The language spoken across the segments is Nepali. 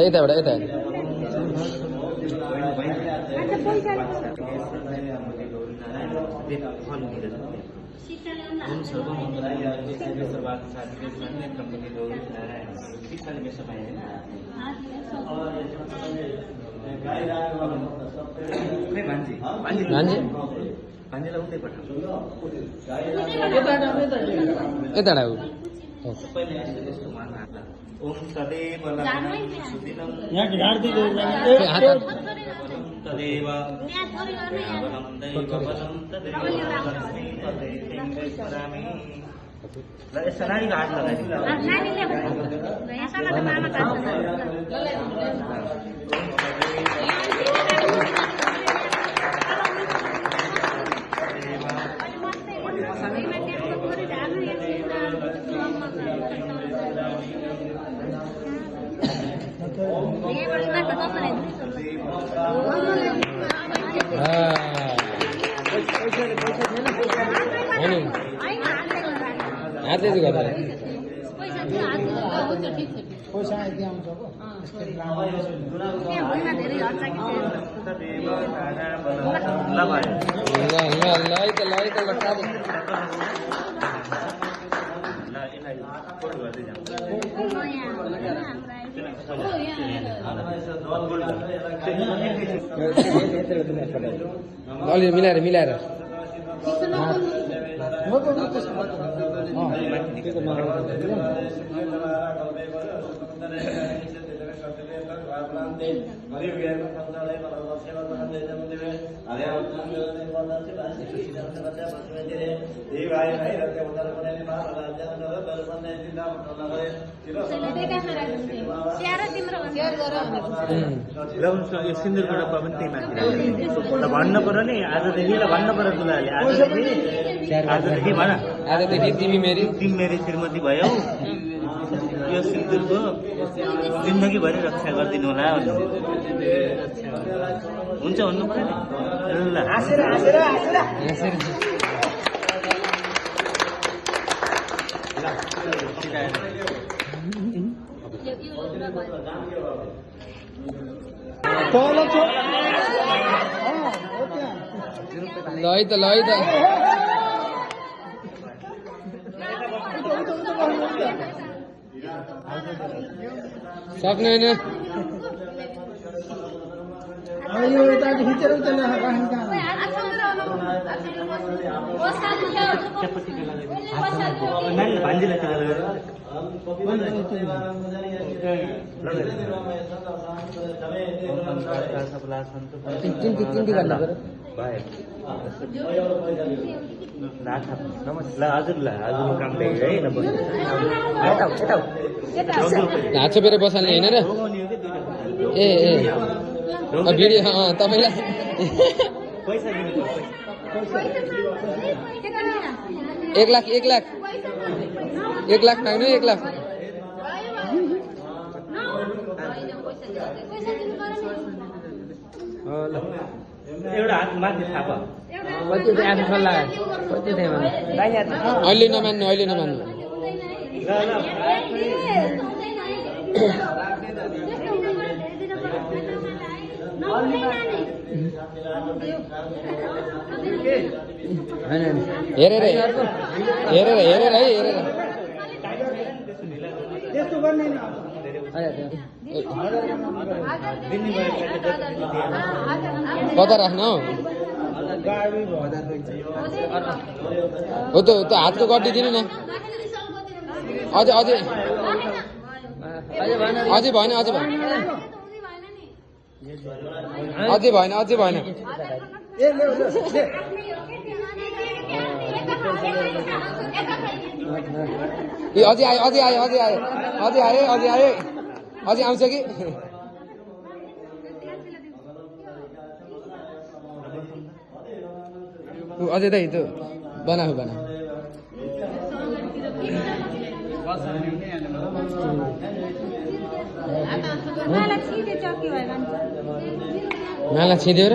यता एउटा यता ओम सदैव तदेव नानी हात हातले चाहिँ गर्दा पैसा यति आउँछ अलि मिलाएर मिलाएर सिन्दुरको डब्बा पनि त्यही माथि भन्नु पर्यो नि आजदेखि भन्नु पर्यो दुलाले आजदेखि भन आजदेखि तिमी मेरी श्रीमती भयो यो सिन्दुरको जिन्दगीभरि रक्षा गरिदिनु होला भन्नु हुन्छ भन्नु पर्यो नि ल है त सक्दैन भान्जीलाई हजुरलाई काम है हात छोपेर बसाल्ने होइन र ए भिडियो तपाईँलाई 1 लाख माग्नु 1 लाख एउटा हात माथि थाप अहिले नमान्नु हेरेर है कता राख्नु हो त हातको गरिदिनु न अझै भएन अझै आउँछ कि अझै त बना माला छिदियो र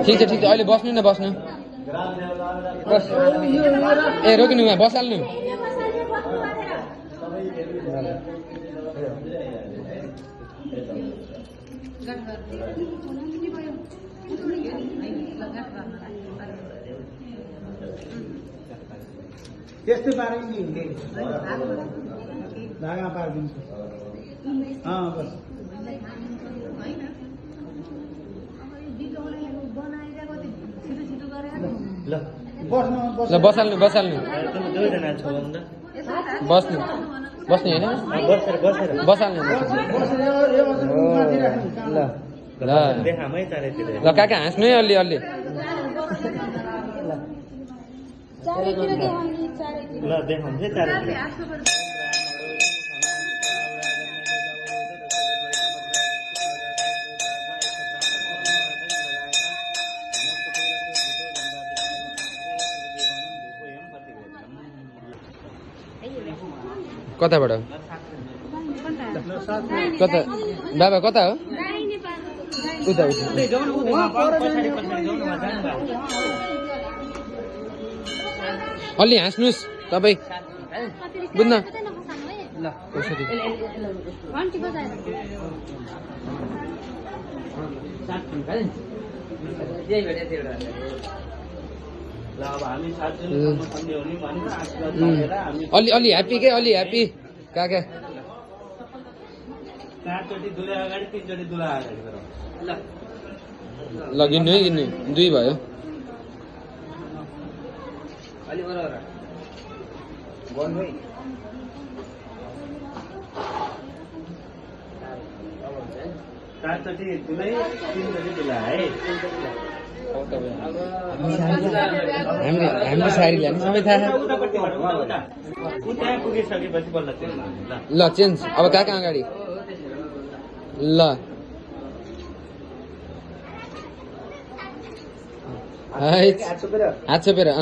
ठिक छ अहिले बस्नु न बस्नु बस ए रोकिनु बसाल्नु त्यस्तै पारेको नि हुने धागा पारिदिन्छु बस ल ल बसाल्नु बस्नु बस्ने होइन बसाल्नु ल ल ल काका हाँस्नु है अलि ल देखाउँछ चारैतिर कताबाट कता बाबा कता हो उता अलि हाँस्नुहोस् तपाईँ बुझ्न ल अलि ह्याप्पी के अलि ह्याप्पी काका ल गिन्नु है गिन्नु 2 भयो हाम्रो सारीलाई नि सबै थाहा ल चेन्ज अब काका अगाडि ल हात छोपेर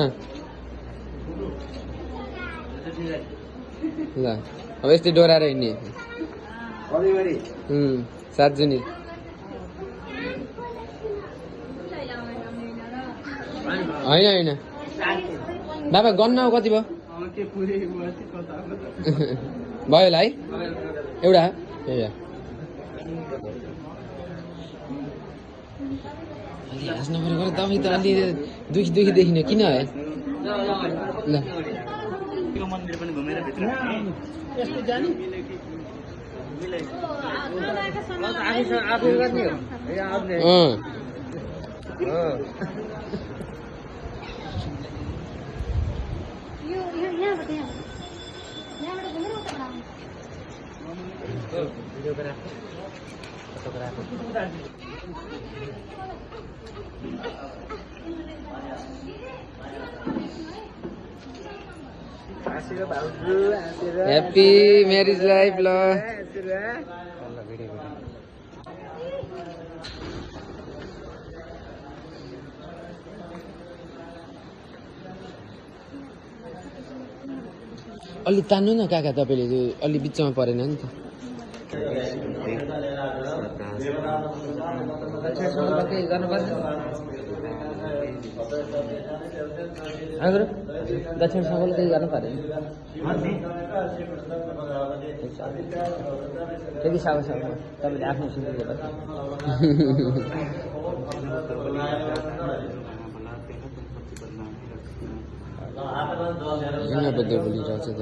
ल अब यस्तै डोराएर हिँड्ने 7 जुनी होइन बाबा गन्न कति भयो भयो होला है एउटा हाँस्नु पऱ्यो तपाईँ त अलि दुखी देखिने किन है ल मन्दिर पनि घुमेर भित्र हैप्पी मैरिज लाइफ ल अलि तान्नु न काका तपाईँले अलि बिचमा परेन नि त दक्षिण सफल केही गर्नु परेन त्यति साउ तपाईँले आफ्नो सुन्नु बद्ध बोलिरहेको छ त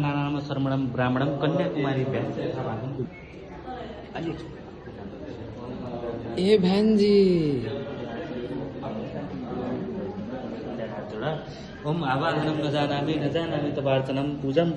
नाम शर्मणम ब्राह्मणम कन्याकुमारी ए भान्जी ओम आवाहनं न जानामि तवार्चनं पूजं च